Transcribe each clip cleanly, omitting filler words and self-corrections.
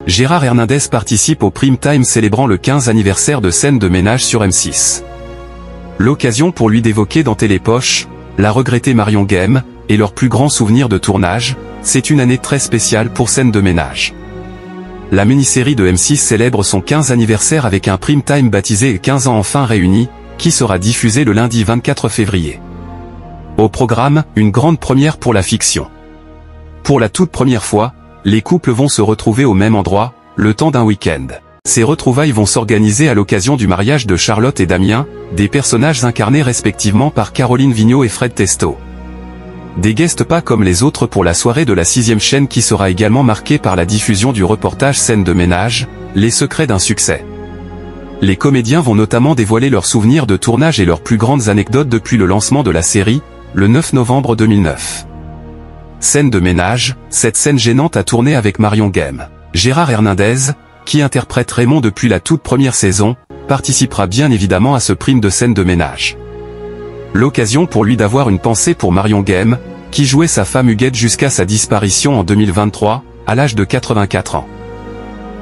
Gérard Hernandez participe au Prime Time célébrant le 15 anniversaire de Scène de ménage sur M6. L'occasion pour lui d'évoquer dans Télépoche, la regrettée Marion Guesme, et leurs plus grands souvenirs de tournage. C'est une année très spéciale pour Scène de ménage. La mini-série de M6 célèbre son 15 anniversaire avec un Prime Time baptisé 15 ans enfin réunis, qui sera diffusé le lundi 24 février. Au programme, une grande première pour la fiction. Pour la toute première fois, les couples vont se retrouver au même endroit, le temps d'un week-end. Ces retrouvailles vont s'organiser à l'occasion du mariage de Charlotte et Damien, des personnages incarnés respectivement par Caroline Vigneault et Fred Testo. Des guests pas comme les autres pour la soirée de la 6e chaîne qui sera également marquée par la diffusion du reportage Scène de ménage, les secrets d'un succès. Les comédiens vont notamment dévoiler leurs souvenirs de tournage et leurs plus grandes anecdotes depuis le lancement de la série, le 9 novembre 2009. Scène de ménage, cette scène gênante a tourné avec Marion Guesme. Gérard Hernandez, qui interprète Raymond depuis la toute première saison, participera bien évidemment à ce prime de Scène de ménage. L'occasion pour lui d'avoir une pensée pour Marion Guesme, qui jouait sa femme Huguette jusqu'à sa disparition en 2023, à l'âge de 84 ans.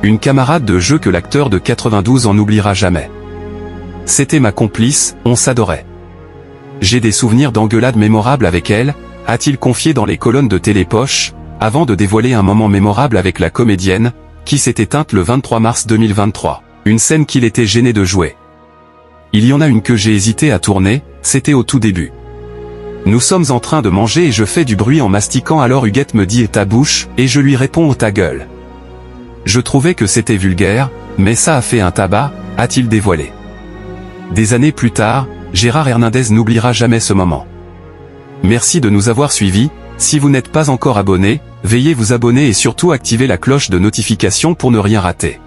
Une camarade de jeu que l'acteur de 92 en n'oubliera jamais. C'était ma complice, on s'adorait. J'ai des souvenirs d'engueulades mémorables avec elle, a-t-il confié dans les colonnes de Télépoche, avant de dévoiler un moment mémorable avec la comédienne, qui s'est éteinte le 23 mars 2023. Une scène qu'il était gêné de jouer. Il y en a une que j'ai hésité à tourner, c'était au tout début. Nous sommes en train de manger et je fais du bruit en mastiquant alors Huguette me dit « ta bouche » et je lui réponds « oh ta gueule ». Je trouvais que c'était vulgaire, mais ça a fait un tabac, a-t-il dévoilé. Des années plus tard, Gérard Hernandez n'oubliera jamais ce moment. Merci de nous avoir suivis, si vous n'êtes pas encore abonné, veuillez vous abonner et surtout activer la cloche de notification pour ne rien rater.